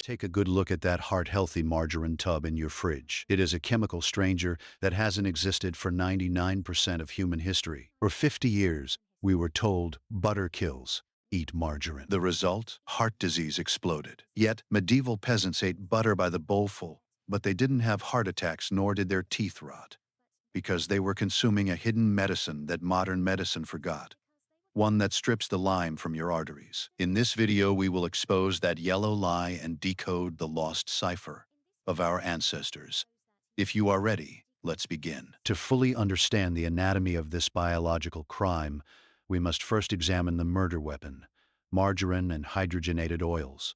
Take a good look at that heart-healthy margarine tub in your fridge. It is a chemical stranger that hasn't existed for 99% of human history. For 50 years, we were told butter kills. Eat margarine. The result? Heart disease exploded. Yet, medieval peasants ate butter by the bowlful, but they didn't have heart attacks nor did their teeth rot, because they were consuming a hidden medicine that modern medicine forgot. One that strips the lime from your arteries. In this video, we will expose that yellow lie and decode the lost cipher of our ancestors. If you are ready, let's begin. To fully understand the anatomy of this biological crime, we must first examine the murder weapon, margarine and hydrogenated oils.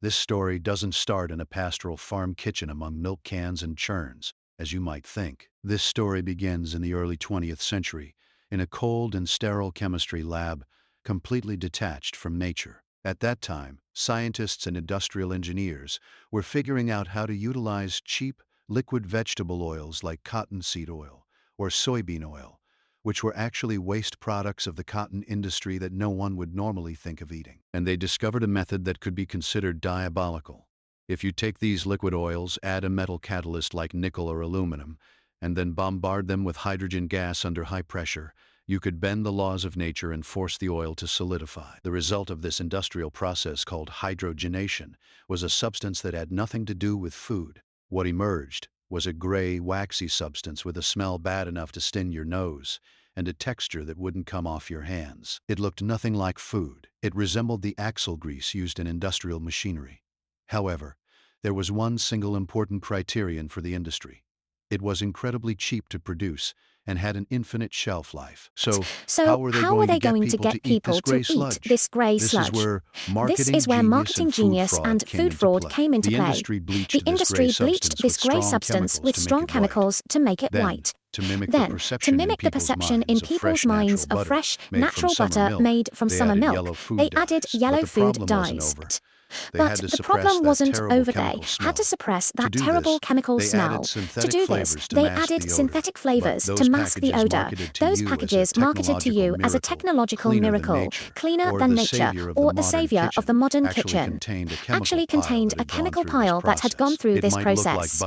This story doesn't start in a pastoral farm kitchen among milk cans and churns, as you might think. This story begins in the early 20th century, in a cold and sterile chemistry lab, completely detached from nature. At that time, scientists and industrial engineers were figuring out how to utilize cheap, liquid vegetable oils like cottonseed oil or soybean oil, which were actually waste products of the cotton industry that no one would normally think of eating. And they discovered a method that could be considered diabolical. If you take these liquid oils, add a metal catalyst like nickel or aluminum, and then bombard them with hydrogen gas under high pressure, you could bend the laws of nature and force the oil to solidify. The result of this industrial process, called hydrogenation, was a substance that had nothing to do with food. What emerged was a gray, waxy substance with a smell bad enough to sting your nose, and a texture that wouldn't come off your hands. It looked nothing like food. It resembled the axle grease used in industrial machinery. However, there was one single important criterion for the industry. It was incredibly cheap to produce and had an infinite shelf life. So how were they going to get people to eat this gray sludge? This is where marketing genius and food fraud came into play. The industry bleached this gray substance with strong chemicals to make it white. Then, to mimic the perception in people's minds of fresh, natural butter made from summer milk, they added yellow food dyes. But the problem wasn't over. They had to suppress that terrible chemical smell. To do this, they added synthetic flavors to mask the odor. Those packages marketed to you as a technological miracle, cleaner than nature, or the savior of the modern kitchen, actually contained a chemical pile that had gone through this process.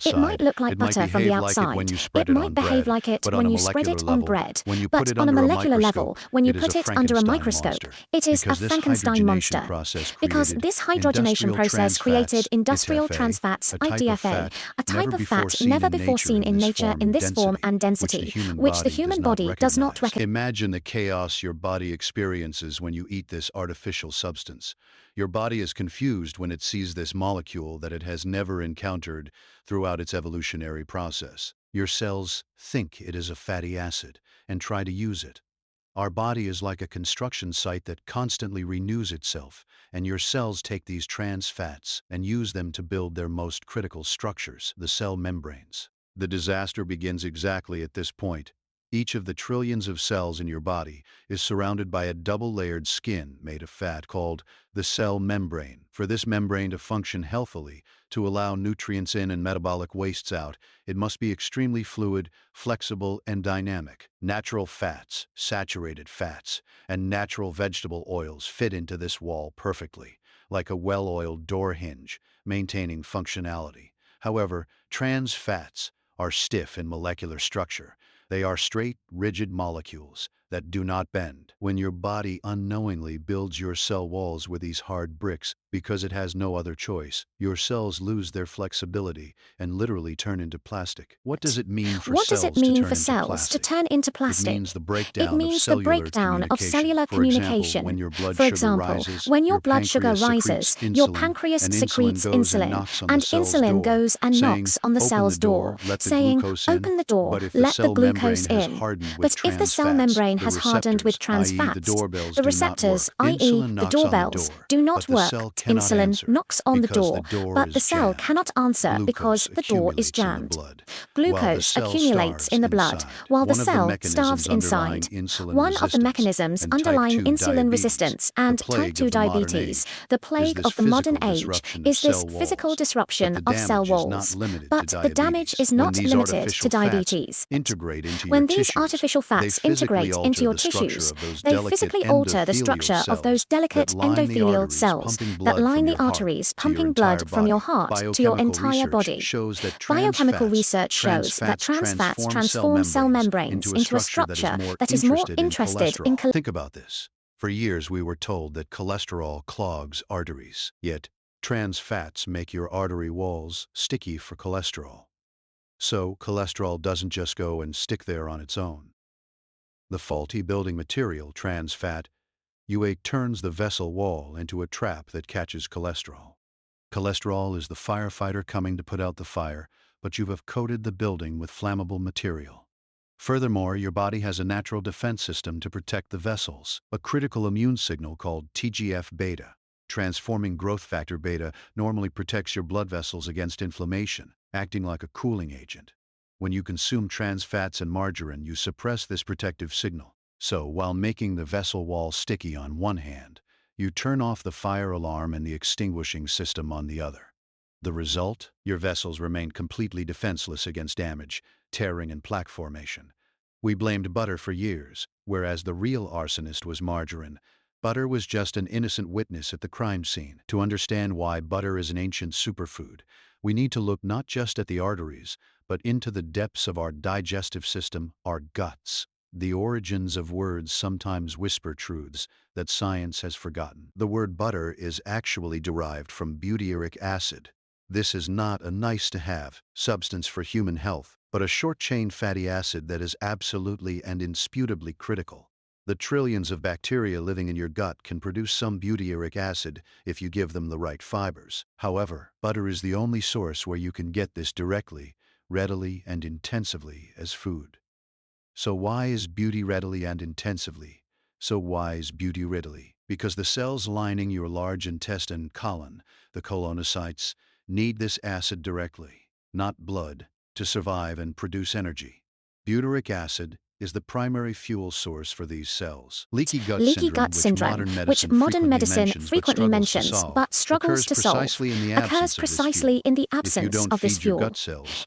It might look like butter from the outside. It might behave like it when you spread it on bread. But on a molecular level, when you put it under a microscope, it is a Frankenstein monster. Because this hydrogenation process created industrial trans fats, iTFA, a type of fat never before seen in nature in this form and density, which the human body does not recognize. Imagine the chaos your body experiences when you eat this artificial substance. Your body is confused when it sees this molecule that it has never encountered throughout its evolutionary process. Your cells think it is a fatty acid and try to use it. Our body is like a construction site that constantly renews itself, and your cells take these trans fats and use them to build their most critical structures, the cell membranes. The disaster begins exactly at this point. Each of the trillions of cells in your body is surrounded by a double-layered skin made of fat called the cell membrane. For this membrane to function healthily, to allow nutrients in and metabolic wastes out, it must be extremely fluid, flexible, and dynamic. Natural fats, saturated fats, and natural vegetable oils fit into this wall perfectly, like a well-oiled door hinge, maintaining functionality. However, trans fats are stiff in molecular structure. They are straight, rigid molecules that do not bend. When your body unknowingly builds your cell walls with these hard bricks because it has no other choice, your cells lose their flexibility and literally turn into plastic. What does it mean for cells to turn into plastic? It means the breakdown of cellular communication. For example, when your blood sugar rises, your pancreas secretes insulin, and insulin goes and knocks on the cell's door, saying, "Open the door, let the glucose in." But if the cell membrane has hardened with trans fats, the receptors, i.e. the doorbells, do not work. Insulin knocks on the door, but the cell cannot answer because the door is jammed. Glucose accumulates in the blood, while the cell starves inside. One of the mechanisms underlying insulin resistance and type 2 diabetes, the plague of the modern age, is this physical disruption of cell walls. But the damage is not limited to diabetes. When these artificial fats integrate into your tissues. They physically alter the structure of those delicate endothelial cells that line the arteries, pumping blood from your heart to your entire body. Biochemical research shows that trans fats transform cell membranes into a structure that is more interested in Think about this. For years we were told that cholesterol clogs arteries, yet trans fats make your artery walls sticky for cholesterol. So cholesterol doesn't just go and stick there on its own. The faulty building material, trans fat, UA, turns the vessel wall into a trap that catches cholesterol. Cholesterol is the firefighter coming to put out the fire, but you have coated the building with flammable material. Furthermore, your body has a natural defense system to protect the vessels, a critical immune signal called TGF-beta. Transforming growth factor beta normally protects your blood vessels against inflammation, acting like a cooling agent. When you consume trans fats and margarine, you suppress this protective signal. So, while making the vessel wall sticky on one hand, you turn off the fire alarm and the extinguishing system on the other. The result? Your vessels remain completely defenseless against damage, tearing, and plaque formation. We blamed butter for years, whereas the real arsonist was margarine. Butter was just an innocent witness at the crime scene. To understand why butter is an ancient superfood, we need to look not just at the arteries, but into the depths of our digestive system, our guts. The origins of words sometimes whisper truths that science has forgotten. The word butter is actually derived from butyric acid. This is not a nice-to-have substance for human health, but a short-chain fatty acid that is absolutely and indisputably critical. The trillions of bacteria living in your gut can produce some butyric acid if you give them the right fibers. However, butter is the only source where you can get this directly, readily, and intensively as food. So why is beauty readily and intensively? Because the cells lining your large intestine colon, the colonocytes, need this acid directly, not blood, to survive and produce energy. Butyric acid is the primary fuel source for these cells. Leaky gut syndrome, which modern medicine frequently mentions but struggles to solve, occurs precisely in the absence of this fuel.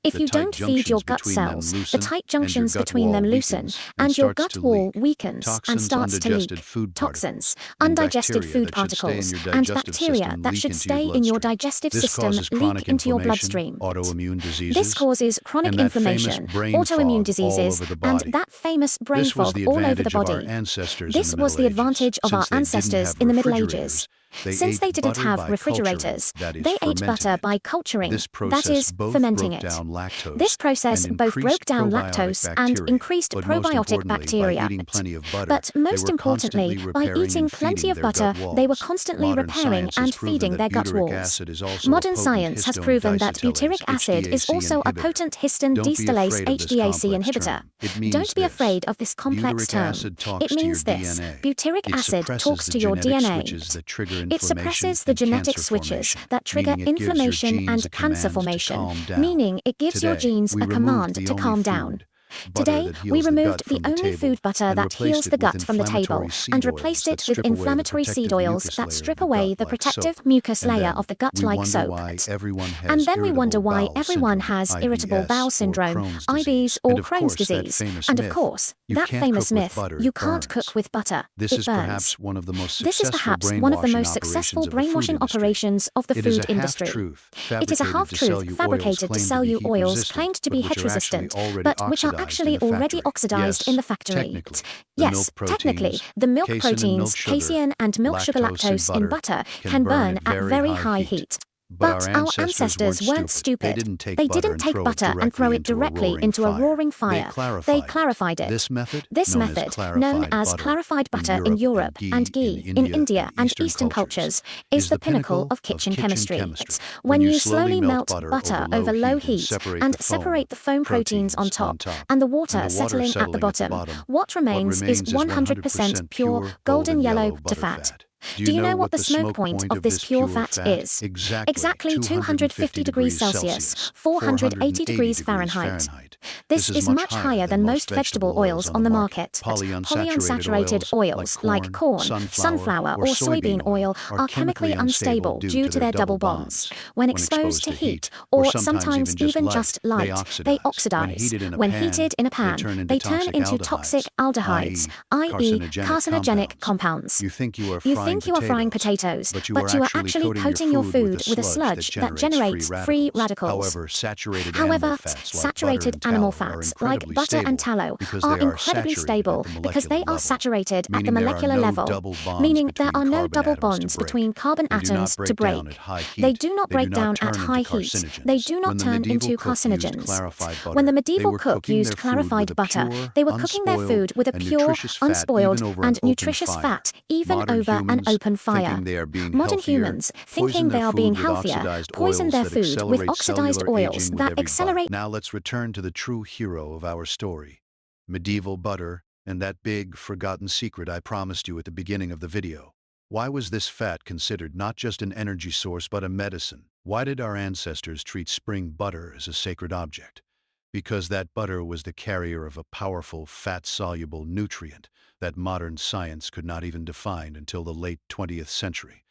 If you don't feed your gut cells, the tight junctions between them loosen, and your gut wall weakens and starts to leak. Toxins, undigested food particles, and bacteria that should stay in your digestive system leak into your bloodstream. This causes chronic inflammation, autoimmune diseases, and that famous brain fog all over the body. This was the advantage of our ancestors in the Middle Ages. Since they didn't have refrigerators, they ate butter by culturing, that is, fermenting it. This process both broke down lactose and increased probiotic bacteria. But most importantly, by eating plenty of butter, they were constantly repairing and feeding their gut walls. Modern science has proven that butyric acid is also a potent histone deacetylase HDAC inhibitor. Don't be afraid of this complex term. It means this: butyric acid talks to your DNA. It suppresses the genetic switches that trigger inflammation and cancer formation, meaning it gives your genes a command to calm down. Today, we removed the only food butter that heals the gut from the table and replaced it with inflammatory seed oils that strip away the protective mucus layer of the gut like soap. And then we wonder why everyone has irritable bowel syndrome, IBS, or Crohn's disease. And of course, that famous myth, you can't cook with butter, it burns. This is perhaps one of the most successful brainwashing operations of the food industry. It is a half-truth fabricated to sell you oils claimed to be heat-resistant, but which are actually already oxidized in the factory. Yes, technically, the milk proteins, casein and milk sugar lactose in butter can burn at very high heat. But our ancestors weren't stupid. They didn't take butter and throw it directly into a roaring fire. They clarified it. This method, known as clarified butter in Europe and ghee in India and Eastern cultures, is the pinnacle of kitchen chemistry. When you slowly melt butter over low heat and separate the foam proteins on top and the water settling at the bottom, what remains is 100% pure golden yellow butter fat. Do you know what the smoke point of this pure fat is? Exactly 250 degrees Celsius, 480 degrees Fahrenheit. This is much higher than most vegetable oils on the market. Polyunsaturated oils like corn, sunflower, or soybean oil are chemically unstable due to their double bonds. When exposed to heat, or sometimes even just light, they oxidize. When heated in a pan, they turn into toxic aldehydes, i.e. carcinogenic compounds. You think you are frying potatoes, but you are actually coating your food with a sludge that generates free radicals. However, saturated animal fats like butter and tallow are incredibly stable because they are saturated at the molecular level, meaning there are no double bonds between carbon atoms to break. They do not break down at high heat. They do not turn into carcinogens. When the medieval cook used clarified butter, they were cooking their food with a pure, unspoiled, and nutritious fat, even over an open fire. Modern humans, thinking they are being healthier, poison their food with oxidized oils that accelerate. Now let's return to the true hero of our story, medieval butter, and that big, forgotten secret I promised you at the beginning of the video. Why was this fat considered not just an energy source but a medicine? Why did our ancestors treat spring butter as a sacred object? Because that butter was the carrier of a powerful, fat-soluble nutrient that modern science could not even define until the late 20th century,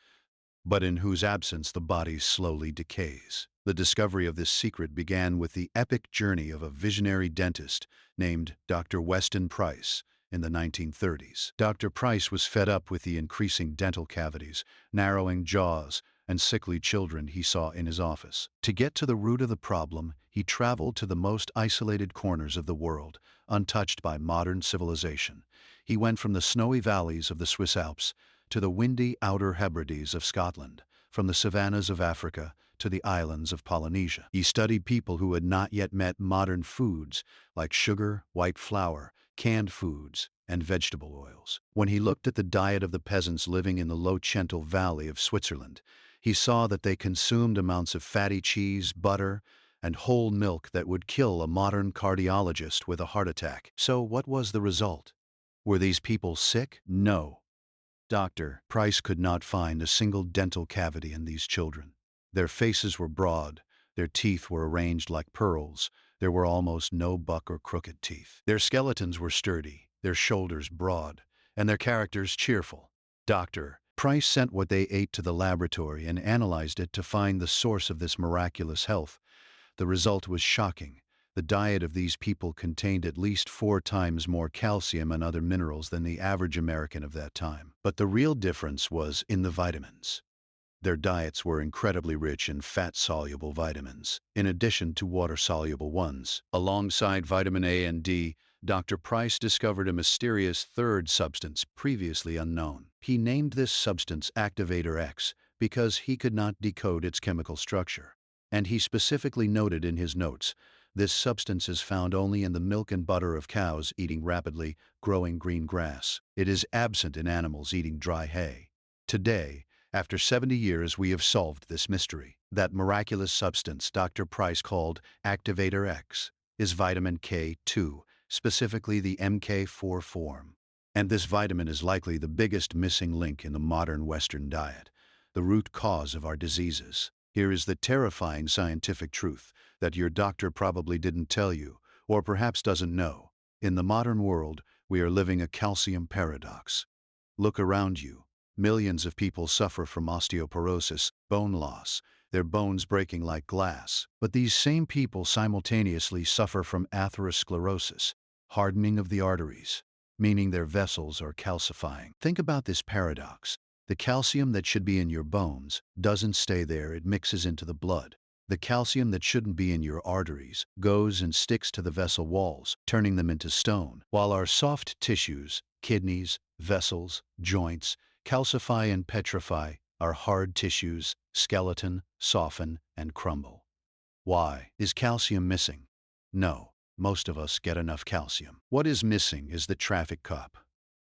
but in whose absence the body slowly decays. The discovery of this secret began with the epic journey of a visionary dentist named Dr. Weston Price in the 1930s. Dr. Price was fed up with the increasing dental cavities, narrowing jaws, and sickly children he saw in his office. To get to the root of the problem, he traveled to the most isolated corners of the world, untouched by modern civilization. He went from the snowy valleys of the Swiss Alps to the windy outer Hebrides of Scotland, from the savannas of Africa to the islands of Polynesia. He studied people who had not yet met modern foods like sugar, white flour, canned foods, and vegetable oils. When he looked at the diet of the peasants living in the Low Chental Valley of Switzerland, he saw that they consumed amounts of fatty cheese, butter, and whole milk that would kill a modern cardiologist with a heart attack. So what was the result? Were these people sick? No. Dr. Price could not find a single dental cavity in these children. Their faces were broad, their teeth were arranged like pearls, there were almost no buck or crooked teeth. Their skeletons were sturdy, their shoulders broad, and their characters cheerful. Dr. Price sent what they ate to the laboratory and analyzed it to find the source of this miraculous health. The result was shocking. The diet of these people contained at least 4 times more calcium and other minerals than the average American of that time. But the real difference was in the vitamins. Their diets were incredibly rich in fat-soluble vitamins, in addition to water-soluble ones. Alongside vitamin A and D, Dr. Price discovered a mysterious third substance previously unknown. He named this substance Activator X because he could not decode its chemical structure. And he specifically noted in his notes, this substance is found only in the milk and butter of cows eating rapidly growing green grass. It is absent in animals eating dry hay. Today, after 70 years, we have solved this mystery. That miraculous substance Dr. Price called Activator X is vitamin K2, specifically the MK4 form. And this vitamin is likely the biggest missing link in the modern Western diet, the root cause of our diseases. Here is the terrifying scientific truth that your doctor probably didn't tell you, or perhaps doesn't know. In the modern world, we are living a calcium paradox. Look around you. Millions of people suffer from osteoporosis, bone loss, their bones breaking like glass. But these same people simultaneously suffer from atherosclerosis, hardening of the arteries, meaning their vessels are calcifying. Think about this paradox. The calcium that should be in your bones doesn't stay there, it mixes into the blood. The calcium that shouldn't be in your arteries goes and sticks to the vessel walls, turning them into stone, while our soft tissues, kidneys, vessels, joints, calcify and petrify, our hard tissues, skeleton, soften, and crumble. Why? Is calcium missing? No, most of us get enough calcium. What is missing is the traffic cop.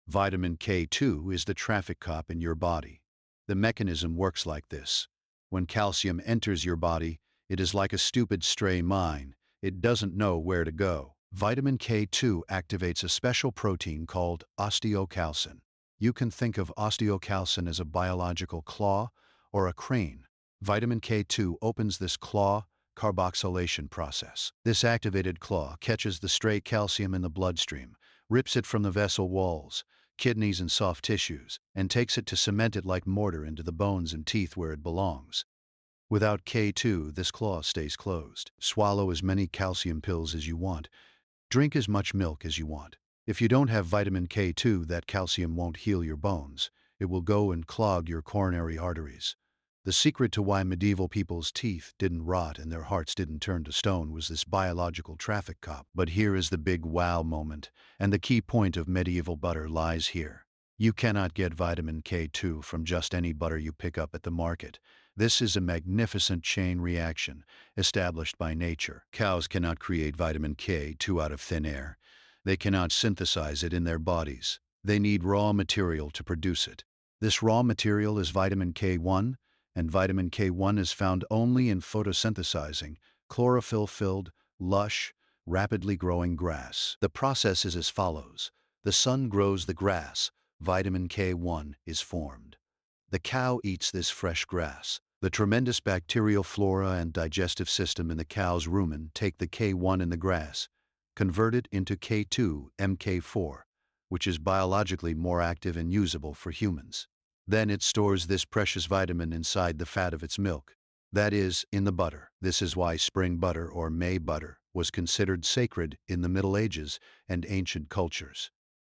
Vitamin K2 is the traffic cop in your body. The mechanism works like this. When calcium enters your body, it is like a stupid stray mine. It doesn't know where to go. Vitamin K2 activates a special protein called Osteocalcin. You can think of osteocalcin as a biological claw or a crane. Vitamin K2 opens this claw carboxylation process. This activated claw catches the stray calcium in the bloodstream, rips it from the vessel walls, kidneys and soft tissues, and takes it to cement it like mortar into the bones and teeth where it belongs. Without K2, this claw stays closed. Swallow as many calcium pills as you want. Drink as much milk as you want. If you don't have vitamin K2, that calcium won't heal your bones. It will go and clog your coronary arteries. The secret to why medieval people's teeth didn't rot and their hearts didn't turn to stone was this biological traffic cop. But here is the big wow moment, and the key point of medieval butter lies here. You cannot get vitamin K2 from just any butter you pick up at the market. This is a magnificent chain reaction established by nature. Cows cannot create vitamin K2 out of thin air. They cannot synthesize it in their bodies. They need raw material to produce it. This raw material is vitamin K1, and vitamin K1 is found only in photosynthesizing, chlorophyll-filled, lush, rapidly growing grass. The process is as follows. The sun grows the grass. Vitamin K1 is formed. The cow eats this fresh grass. The tremendous bacterial flora and digestive system in the cow's rumen take the K1 in the grass, convert it into K2, MK4, which is biologically more active and usable for humans. Then it stores this precious vitamin inside the fat of its milk. That is, in the butter. This is why spring butter or May butter was considered sacred in the Middle Ages and ancient cultures.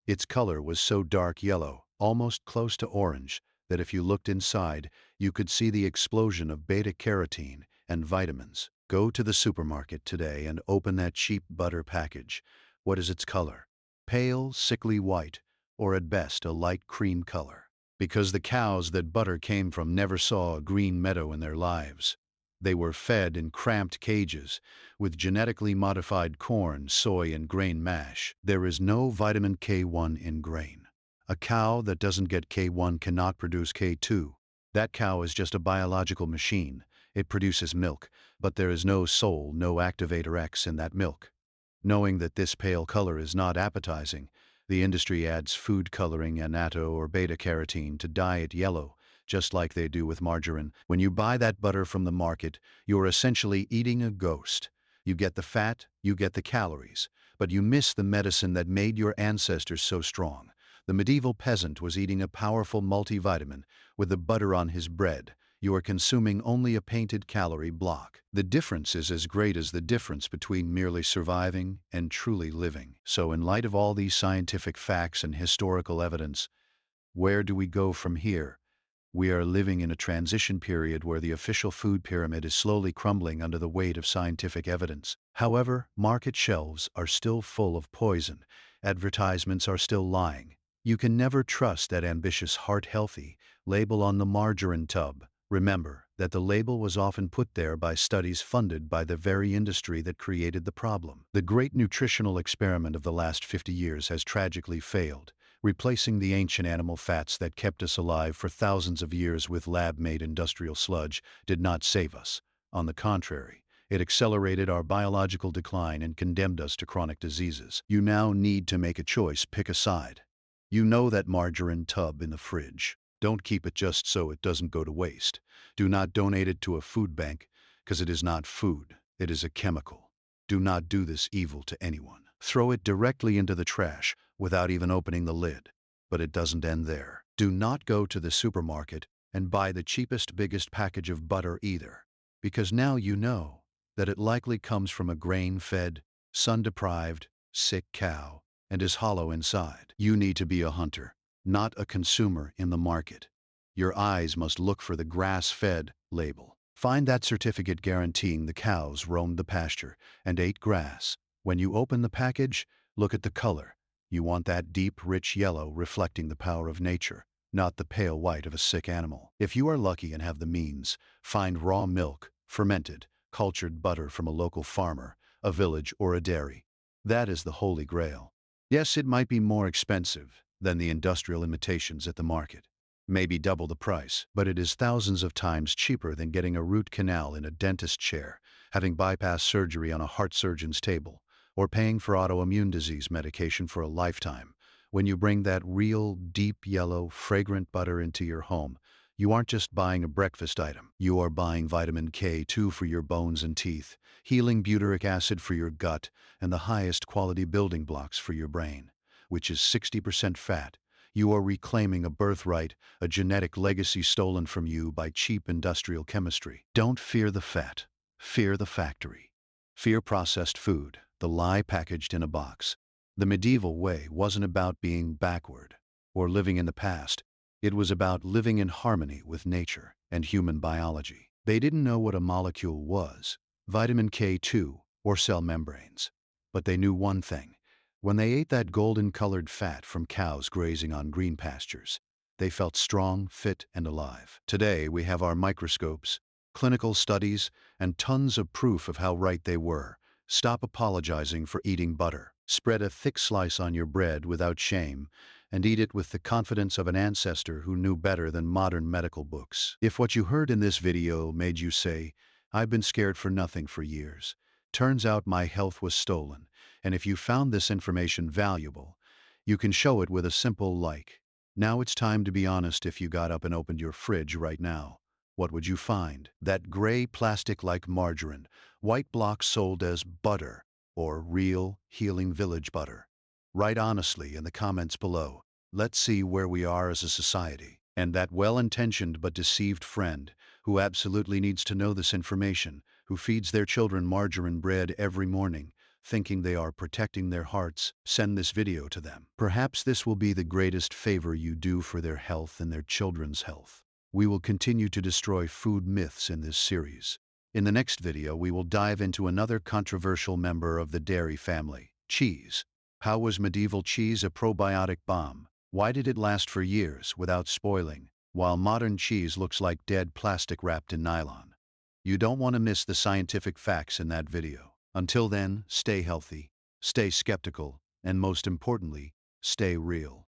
Its color was so dark yellow, almost close to orange, that if you looked inside, you could see the explosion of beta-carotene and vitamins. Go to the supermarket today and open that cheap butter package. What is its color? Pale, sickly white, or at best a light cream color. Because the cows that butter came from never saw a green meadow in their lives. They were fed in cramped cages with genetically modified corn, soy, and grain mash. There is no vitamin K1 in grain. A cow that doesn't get K1 cannot produce K2. That cow is just a biological machine. It produces milk, but there is no soul, no Activator X in that milk. Knowing that this pale color is not appetizing, the industry adds food coloring, annatto or beta-carotene to dye it yellow, just like they do with margarine. When you buy that butter from the market, you're essentially eating a ghost. You get the fat, you get the calories, but you miss the medicine that made your ancestors so strong. The medieval peasant was eating a powerful multivitamin with the butter on his bread. You are consuming only a painted calorie block. The difference is as great as the difference between merely surviving and truly living. So in light of all these scientific facts and historical evidence, where do we go from here? We are living in a transition period where the official food pyramid is slowly crumbling under the weight of scientific evidence. However, market shelves are still full of poison. Advertisements are still lying. You can never trust that ambitious heart-healthy label on the margarine tub. Remember that the label was often put there by studies funded by the very industry that created the problem. The great nutritional experiment of the last 50 years has tragically failed. Replacing the ancient animal fats that kept us alive for thousands of years with lab-made industrial sludge did not save us. On the contrary, it accelerated our biological decline and condemned us to chronic diseases. You now need to make a choice. Pick a side. You know that margarine tub in the fridge. Don't keep it just so it doesn't go to waste. Do not donate it to a food bank, because it is not food. It is a chemical. Do not do this evil to anyone. Throw it directly into the trash without even opening the lid. But it doesn't end there. Do not go to the supermarket and buy the cheapest, biggest package of butter either, because now you know that it likely comes from a grain-fed, sun-deprived, sick cow and is hollow inside. You need to be a hunter, not a consumer in the market. Your eyes must look for the grass-fed label. Find that certificate guaranteeing the cows roamed the pasture and ate grass. When you open the package, look at the color. You want that deep, rich yellow reflecting the power of nature, not the pale white of a sick animal. If you are lucky and have the means, find raw milk, fermented, cultured butter from a local farmer, a village, or a dairy. That is the holy grail. Yes, it might be more expensive than the industrial imitations at the market. Maybe double the price, but it is thousands of times cheaper than getting a root canal in a dentist chair, having bypass surgery on a heart surgeon's table, or paying for autoimmune disease medication for a lifetime. When you bring that real, deep yellow, fragrant butter into your home, you aren't just buying a breakfast item. You are buying vitamin K2 for your bones and teeth, healing butyric acid for your gut, and the highest quality building blocks for your brain, which is 60% fat. You are reclaiming a birthright, a genetic legacy stolen from you by cheap industrial chemistry. Don't fear the fat. Fear the factory. Fear processed food, the lie packaged in a box. The medieval way wasn't about being backward or living in the past. It was about living in harmony with nature and human biology. They didn't know what a molecule was, vitamin K2 or cell membranes. But they knew one thing. When they ate that golden-colored fat from cows grazing on green pastures, they felt strong, fit, and alive. Today, we have our microscopes, clinical studies, and tons of proof of how right they were. Stop apologizing for eating butter. Spread a thick slice on your bread without shame, and eat it with the confidence of an ancestor who knew better than modern medical books. If what you heard in this video made you say, "I've been scared for nothing for years. Turns out my health was stolen," and if you found this information valuable, you can show it with a simple like. Now it's time to be honest. If you got up and opened your fridge right now, what would you find? That gray plastic-like margarine, white blocks sold as butter, or real Healing Village butter? Write honestly in the comments below. Let's see where we are as a society. And that well-intentioned but deceived friend, who absolutely needs to know this information, who feeds their children margarine bread every morning, thinking they are protecting their hearts, send this video to them. Perhaps this will be the greatest favor you do for their health and their children's health. We will continue to destroy food myths in this series. In the next video, we will dive into another controversial member of the dairy family, cheese. How was medieval cheese a probiotic bomb? Why did it last for years without spoiling, while modern cheese looks like dead plastic wrapped in nylon? You don't want to miss the scientific facts in that video. Until then, stay healthy, stay skeptical, and most importantly, stay real.